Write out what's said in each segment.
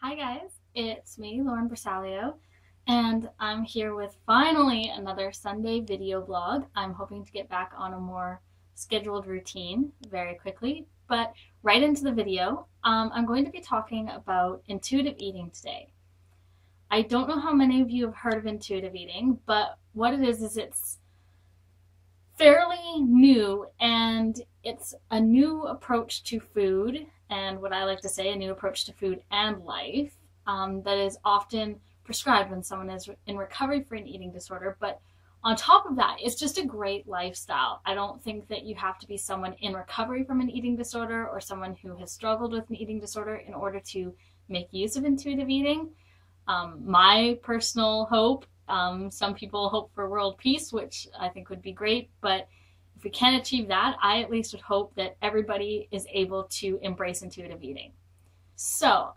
Hi guys, it's me, Lauren Bersaglio, and I'm here with finally another Sunday video blog. I'm hoping to get back on a more scheduled routine very quickly, but right into the video. I'm going to be talking about intuitive eating today. I don't know how many of you have heard of intuitive eating, but what it is it's fairly new, and it's a new approach to food, and what I like to say, a new approach to food and life, that is often prescribed when someone is in recovery for an eating disorder. But on top of that, it's just a great lifestyle. I don't think that you have to be someone in recovery from an eating disorder or someone who has struggled with an eating disorder in order to make use of intuitive eating. My personal hope, some people hope for world peace, which I think would be great, but if we can't achieve that, I at least would hope that everybody is able to embrace intuitive eating. So,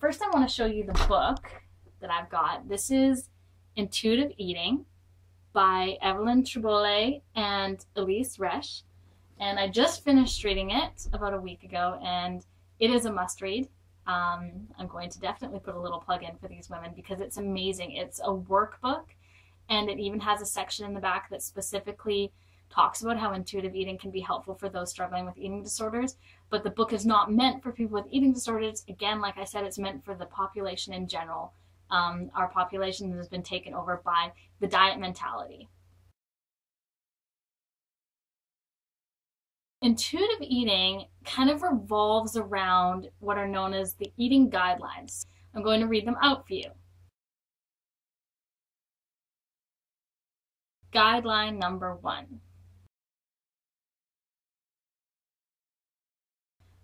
first I want to show you the book that I've got. This is Intuitive Eating by Evelyn Tribole and Elyse Resch, and I just finished reading it about a week ago, and it is a must-read. I'm going to definitely put a little plug in for these women because it's amazing. It's a workbook, and it even has a section in the back that specifically talks about how intuitive eating can be helpful for those struggling with eating disorders. But the book is not meant for people with eating disorders. Again, like I said, it's meant for the population in general. Our population has been taken over by the diet mentality. Intuitive eating kind of revolves around what are known as the eating guidelines. I'm going to read them out for you. Guideline number 1.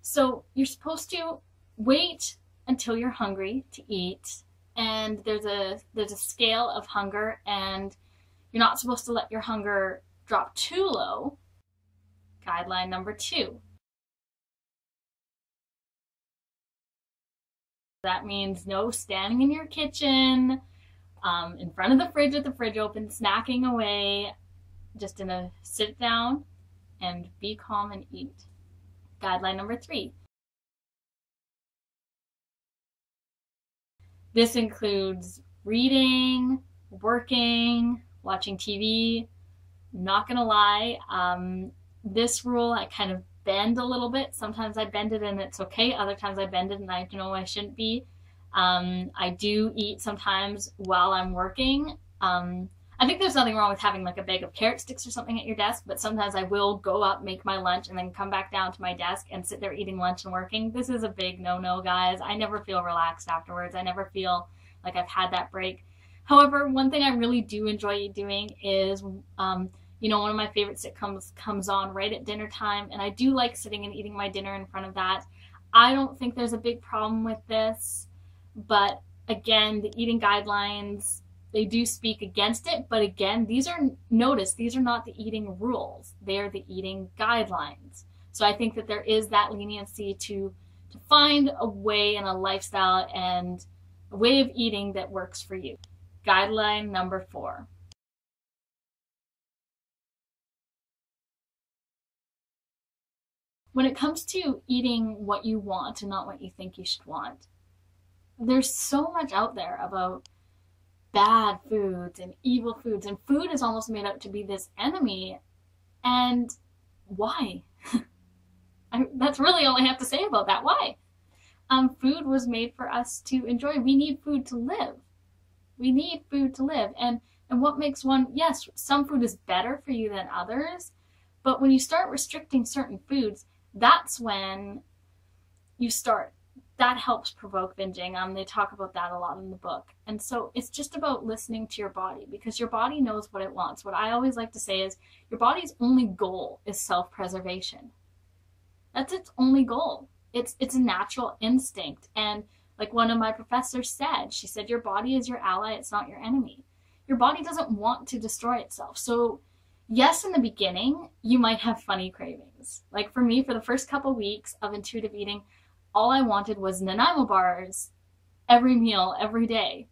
So you're supposed to wait until you're hungry to eat, and there's a scale of hunger, and you're not supposed to let your hunger drop too low. Guideline number 2. That means no standing in your kitchen, in front of the fridge with the fridge open, snacking away, just in a sit down and be calm and eat. Guideline number 3. This includes reading, working, watching TV. Not gonna lie, this rule I kind of bend a little bit. Sometimes I bend it and it's okay. Other times I bend it and I know I shouldn't be. I do eat sometimes while I'm working. I think there's nothing wrong with having like a bag of carrot sticks or something at your desk, but sometimes I will go up, make my lunch, and then come back down to my desk and sit there eating lunch and working. This is a big no-no, guys. I never feel relaxed afterwards. I never feel like I've had that break. However, one thing I really do enjoy doing is, one of my favorite sitcoms comes on right at dinner time, and I do like sitting and eating my dinner in front of that. I don't think there's a big problem with this, but again, the eating guidelines, they do speak against it, but again, these are not the eating rules. They are the eating guidelines. So I think that there is that leniency to find a way and a lifestyle and a way of eating that works for you. Guideline number 4. When it comes to eating what you want and not what you think you should want, there's so much out there about bad foods and evil foods, and food is almost made out to be this enemy. And why? That's really all I have to say about that. Why? Food was made for us to enjoy. We need food to live. We need food to live. And what makes one, yes, some food is better for you than others, but when you start restricting certain foods, that's when that helps provoke binging. They talk about that a lot in the book. And so it's just about listening to your body, because your body knows what it wants. What I always like to say is your body's only goal is self-preservation. That's its only goal. It's a natural instinct. And like one of my professors said, she said, your body is your ally, it's not your enemy. Your body doesn't want to destroy itself. So yes, in the beginning, you might have funny cravings. Like for me, for the first couple weeks of intuitive eating, all I wanted was Nanaimo bars every meal, every day.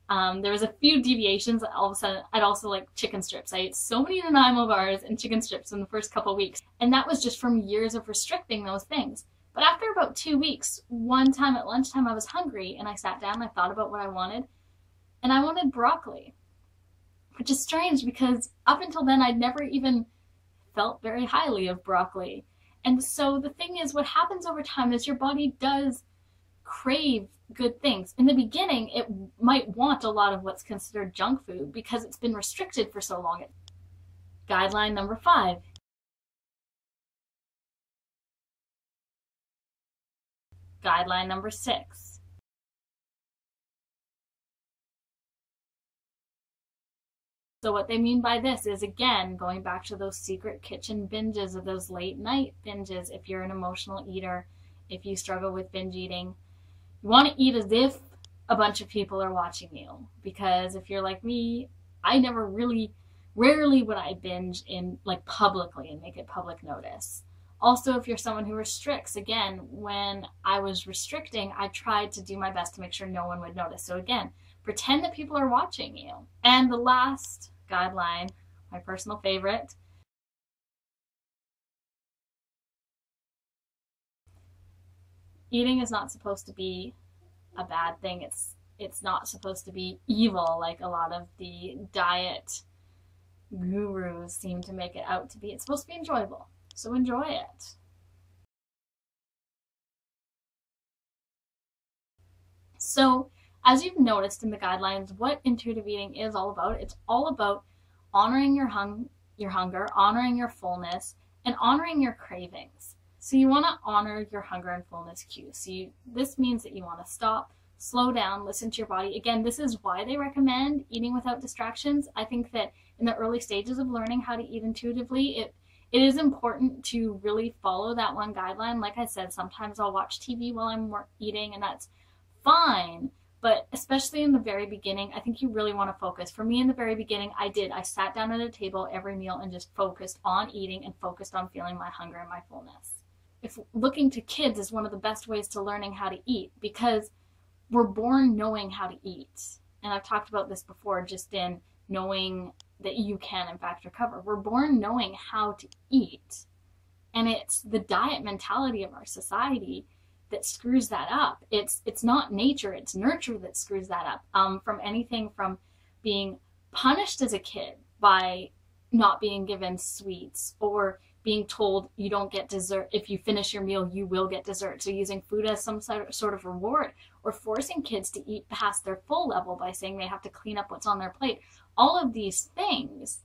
There was a few deviations. All of a sudden, I'd also like chicken strips. I ate so many Nanaimo bars and chicken strips in the first couple weeks. And that was just from years of restricting those things. But after about 2 weeks, one time at lunchtime I was hungry and I sat down and I thought about what I wanted, and I wanted broccoli, which is strange because up until then I'd never even felt very highly of broccoli. And so the thing is, what happens over time is your body does crave good things. In the beginning, it might want a lot of what's considered junk food because it's been restricted for so long. Guideline number 5. Guideline number 6. So what they mean by this is, again, going back to those secret kitchen binges or those late night binges. If you're an emotional eater, if you struggle with binge eating, you want to eat as if a bunch of people are watching you. Because if you're like me, I rarely would I binge in like publicly and make it public notice. Also, if you're someone who restricts, again, when I was restricting, I tried to do my best to make sure no one would notice. So again, pretend that people are watching you. And the last guideline, my personal favorite, eating is not supposed to be a bad thing. It's not supposed to be evil like a lot of the diet gurus seem to make it out to be. It's supposed to be enjoyable. So enjoy it. So as you've noticed in the guidelines, what intuitive eating is all about, it's all about honoring your hunger, honoring your fullness, and honoring your cravings. So you want to honor your hunger and fullness cues. So this means that you want to stop, slow down, listen to your body. Again, this is why they recommend eating without distractions. I think that in the early stages of learning how to eat intuitively, it is important to really follow that one guideline. Like I said, sometimes I'll watch TV while I'm eating, and that's fine. But especially in the very beginning, I think you really want to focus. For me, in the very beginning, I sat down at a table every meal and just focused on eating and focused on feeling my hunger and my fullness. If looking to kids is one of the best ways to learning how to eat, because we're born knowing how to eat. And I've talked about this before, just in knowing that you can, in fact, recover. We're born knowing how to eat. And it's the diet mentality of our society that screws that up. It's not nature, it's nurture that screws that up. From anything from being punished as a kid by not being given sweets, or being told you don't get dessert. If you finish your meal, you will get dessert. So using food as some sort of reward, or forcing kids to eat past their full level by saying they have to clean up what's on their plate. All of these things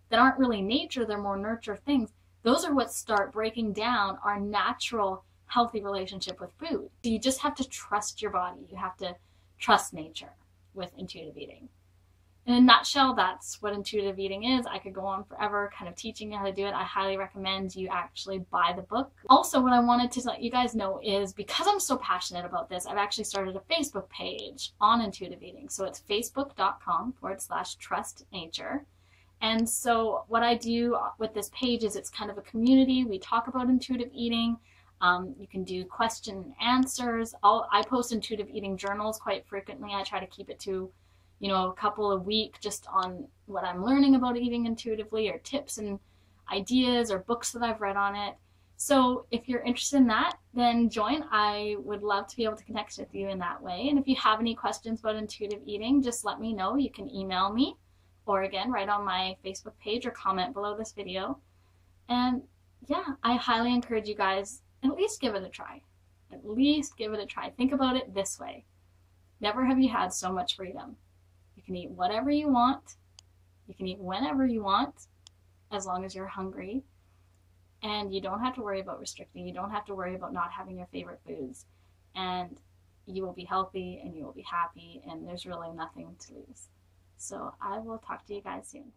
that aren't really nature, they're more nurture things. Those are what start breaking down our natural healthy relationship with food. So you just have to trust your body. You have to trust nature with intuitive eating. In a nutshell, that's what intuitive eating is. I could go on forever kind of teaching you how to do it. I highly recommend you actually buy the book. Also, what I wanted to let you guys know is, because I'm so passionate about this, I've actually started a Facebook page on intuitive eating. So it's facebook.com/trustnature. And so what I do with this page is, it's kind of a community. We talk about intuitive eating. You can do question and answers. I post intuitive eating journals quite frequently. I try to keep it to, a couple a week, just on what I'm learning about eating intuitively, or tips and ideas, or books that I've read on it. So if you're interested in that, then join. I would love to be able to connect with you in that way. And if you have any questions about intuitive eating, just let me know. You can email me, or again, write on my Facebook page, or comment below this video. And yeah, I highly encourage you guys, at least give it a try. At least give it a try. Think about it this way. Never have you had so much freedom. You can eat whatever you want. You can eat whenever you want, as long as you're hungry. And you don't have to worry about restricting. You don't have to worry about not having your favorite foods. And you will be healthy, and you will be happy, and there's really nothing to lose. So I will talk to you guys soon.